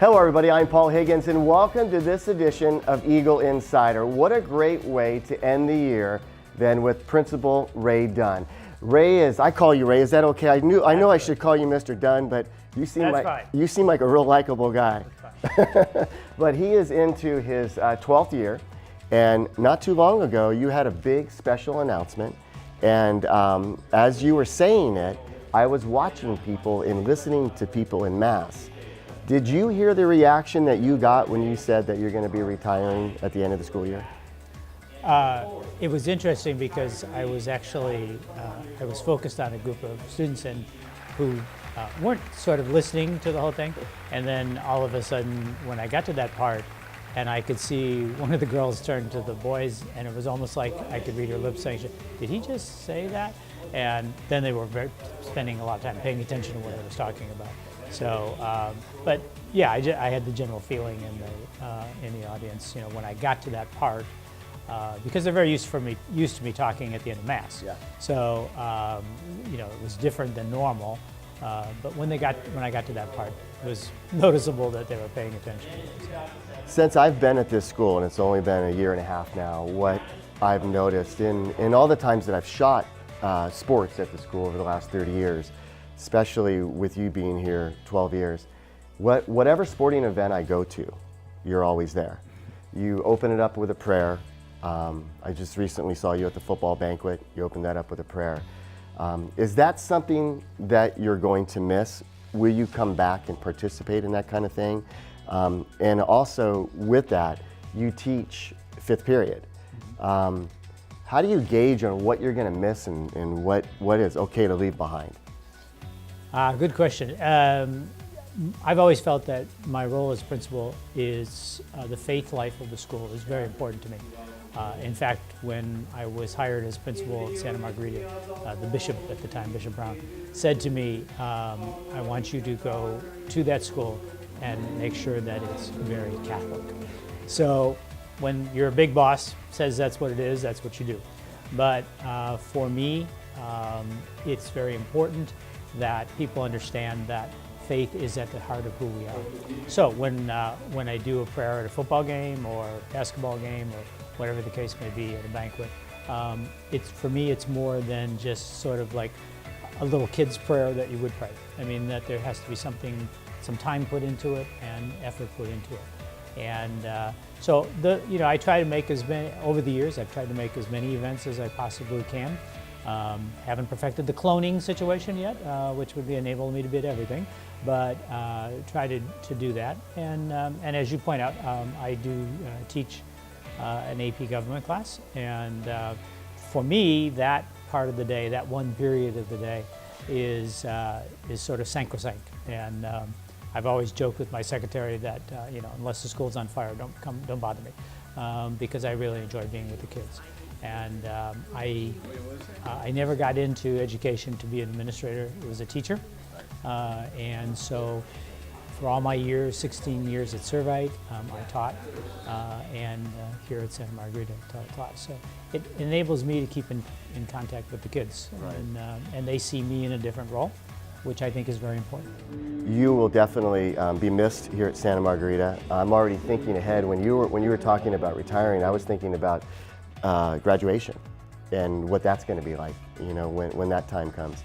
Hello everybody, I'm Paul Higgins and welcome to this edition of Eagle Insider. What a great way to end the year than with Principal Ray Dunne. Ray is, I call you Ray, is that okay? I know I should call you Mr. Dunne, but you seem like a real likable guy. But he is into his 12th year, and not too long ago you had a big special announcement, and as you were saying it, I was watching people and listening to people in mass. Did you hear the reaction that you got when you said that you're going to be retiring at the end of the school year? It was interesting because I was actually, I was focused on a group of students who weren't sort of listening to the whole thing. And then all of a sudden, when I got to that part, and I could see one of the girls turn to the boys, and it was almost like I could read her lips saying, "Did he just say that?" And then they were spending a lot of time paying attention to what I was talking about. So, but yeah, I had the general feeling in the audience, you know, when I got to that part, because they're very used to me talking at the end of Mass. Yeah. So, you know, it was different than normal. But when I got to that part, it was noticeable that they were paying attention. Since I've been at this school, and it's only been a year and a half now, what I've noticed in all the times that I've shot sports at the school over the last 30 years, especially with you being here 12 years, whatever sporting event I go to, you're always there. You open it up with a prayer. I just recently saw you at the football banquet. You opened that up with a prayer. Is that something that you're going to miss? Will you come back and participate in that kind of thing? And also with that, you teach fifth period. How do you gauge on what you're going to miss and what is okay to leave behind? Good question. I've always felt that my role as principal is the faith life of the school is very important to me. In fact, when I was hired as principal at Santa Margarita, the bishop at the time, Bishop Brown, said to me, I want you to go to that school and make sure that it's very Catholic. So when your big boss says that's what it is, that's what you do. But for me, it's very important that people understand that faith is at the heart of who we are. So when I do a prayer at a football game or a basketball game or whatever the case may be at a banquet, for me it's more than just sort of like a little kid's prayer that you would pray. I mean that there has to be some time put into it and effort put into it. And so I try to make over the years I've tried to make as many events as I possibly can. Haven't perfected the cloning situation yet, which would enable me to bid everything, but try to do that. And as you point out, I do teach an AP government class, and for me, that part of the day, that one period of the day, is sort of sacrosanct. And I've always joked with my secretary that unless the school's on fire, don't bother me, because I really enjoy being with the kids. And I never got into education to be an administrator. It was a teacher. And so for all my years, 16 years at Servite, I taught, and here at Santa Margarita, I taught a class. So it enables me to keep in contact with the kids. Right. And they see me in a different role, which I think is very important. You will definitely be missed here at Santa Margarita. I'm already thinking ahead. When you were talking about retiring, I was thinking about graduation and what that's going to be like, you know, when that time comes.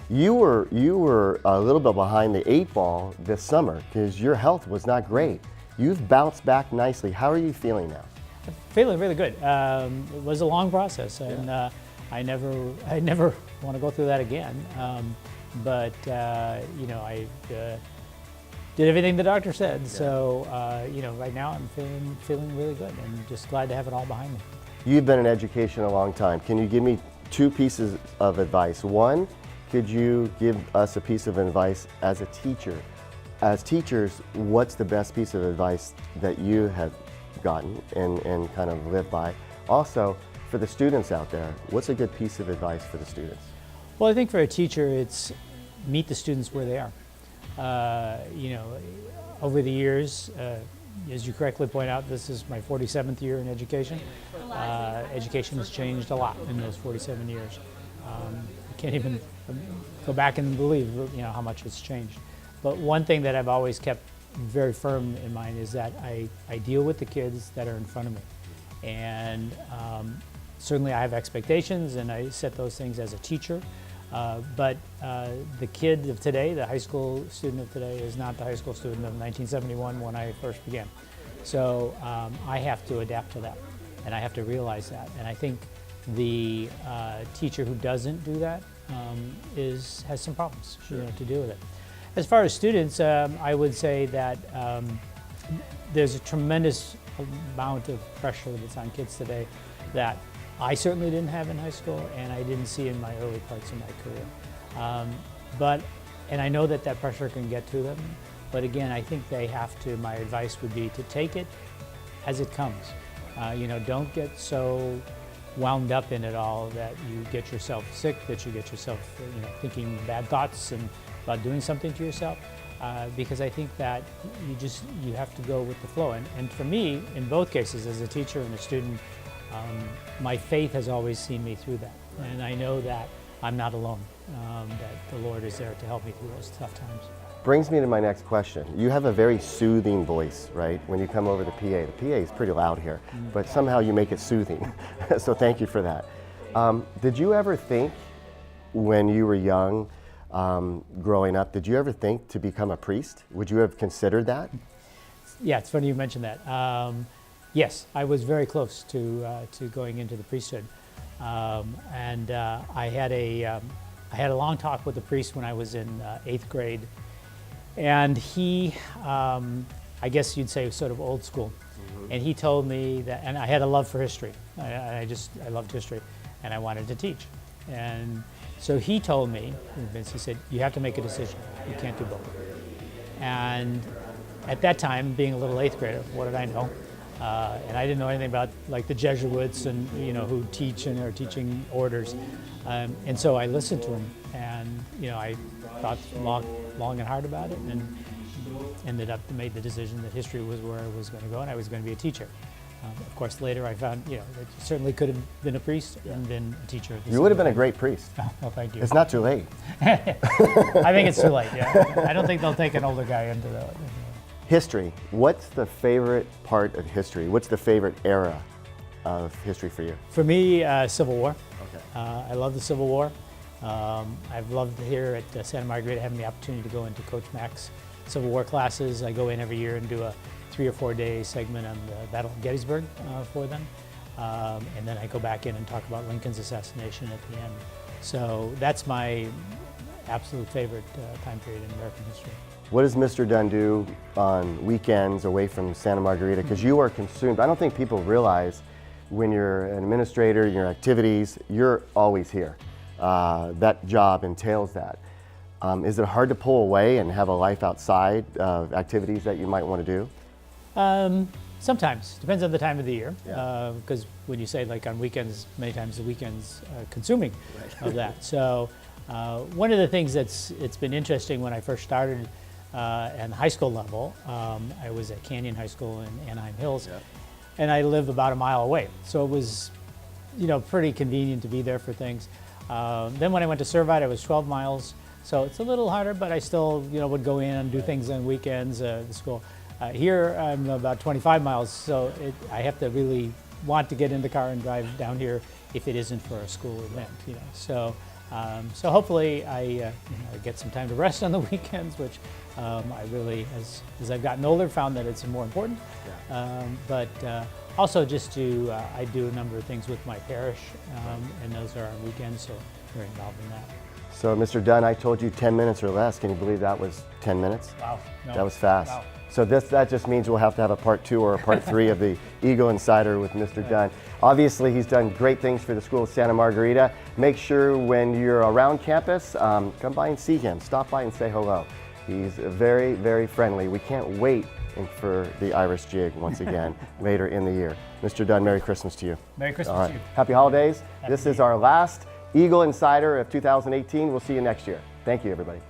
You were a little bit behind the 8 ball this summer because your health was not great. You've bounced back nicely. How are you feeling now? I'm feeling really good. It was a long process, and I never want to go through that again. But I did everything the doctor said. Yeah. So right now I'm feeling really good, and just glad to have it all behind me. You've been in education a long time. Can you give me 2 pieces of advice? One, could you give us a piece of advice as a teacher? As teachers, what's the best piece of advice that you have gotten and kind of lived by? Also, for the students out there, what's a good piece of advice for the students? Well, I think for a teacher, it's meet the students where they are. Over the years, as you correctly point out, this is my 47th year in education. Education has changed a lot in those 47 years. I can't even go back and believe how much it's changed. But one thing that I've always kept very firm in mind is that I deal with the kids that are in front of me. And certainly I have expectations and I set those things as a teacher. But the kid of today, the high school student of today, is not the high school student of 1971 when I first began. So I have to adapt to that, and I have to realize that. And I think the teacher who doesn't do that has some problems, to deal with it. As far as students, I would say that there's a tremendous amount of pressure that's on kids today that I certainly didn't have in high school, and I didn't see in my early parts of my career. And I know that pressure can get to them, but again, I think they have to, my advice would be to take it as it comes. Don't get so wound up in it all that you get yourself sick, that you get yourself thinking bad thoughts and about doing something to yourself, because I think that you have to go with the flow. And for me, in both cases, as a teacher and a student, my faith has always seen me through that. And I know that I'm not alone, that the Lord is there to help me through those tough times. Brings me to my next question. You have a very soothing voice, right? When you come over the PA is pretty loud here, but somehow you make it soothing. So thank you for that. Did you ever think when you were young, growing up, did you ever think to become a priest? Would you have considered that? Yeah, it's funny you mentioned that. Yes, I was very close to going into the priesthood, and I had a long talk with the priest when I was in 8th grade, and he, I guess you'd say, sort of old school, and he told me that, and I had a love for history. I loved history, and I wanted to teach, and so he told me, he said, you have to make a decision. You can't do both. And at that time, being a little 8th grader, what did I know? And I didn't know anything about like the Jesuits and who teach and are teaching orders, and so I listened to him, and I thought long and hard about it, and ended up made the decision that history was where I was going to go, and I was going to be a teacher. Of course, later I found that you certainly could have been a priest and been a teacher. You would have been a great priest. Well, thank you. It's not too late. I think it's too late. Yeah, I don't think they'll take an older guy into that. History. What's the favorite part of history? What's the favorite era of history for you? For me, Civil War. Okay. I love the Civil War. I've loved here at Santa Margarita having the opportunity to go into Coach Mac's Civil War classes. I go in every year and do a 3 or 4 day segment on the Battle of Gettysburg for them. And then I go back in and talk about Lincoln's assassination at the end. So that's my absolute favorite time period in American history. What does Mr. Dunne do on weekends away from Santa Margarita? Because you are consumed. I don't think people realize when you're an administrator, your activities, you're always here. That job entails that. Is it hard to pull away and have a life outside of activities that you might want to do? Sometimes. Depends on the time of the year. Yeah. Because when you say like on weekends, many times the weekends are consuming of that. So one of the things it's been interesting when I first started at the high school level, I was at Canyon High School in Anaheim Hills, and I live about a mile away. So it was, pretty convenient to be there for things. Then when I went to Servite, I was 12 miles. So it's a little harder, but I still, would go in and do things on weekends at the school. Here, I'm about 25 miles, so I have to really want to get in the car and drive down here if it isn't for a school event, So hopefully I get some time to rest on the weekends, which I really, as I've gotten older, found that it's more important. But also just I do a number of things with my parish, and those are on weekends, so very involved in that. So, Mr. Dunne, I told you 10 minutes or less. Can you believe that was 10 minutes? Wow. No. That was fast. Wow. So that just means we'll have to have a part 2 or a part 3 of the Eagle Insider with Mr. Dunne. Obviously, he's done great things for the school of Santa Margarita. Make sure when you're around campus, come by and see him. Stop by and say hello. He's very, very friendly. We can't wait for the Irish jig once again later in the year. Mr. Dunne, Merry Christmas to you. Merry Christmas to you. Happy holidays. Happy This is our last Eagle Insider of 2018. We'll see you next year. Thank you, everybody.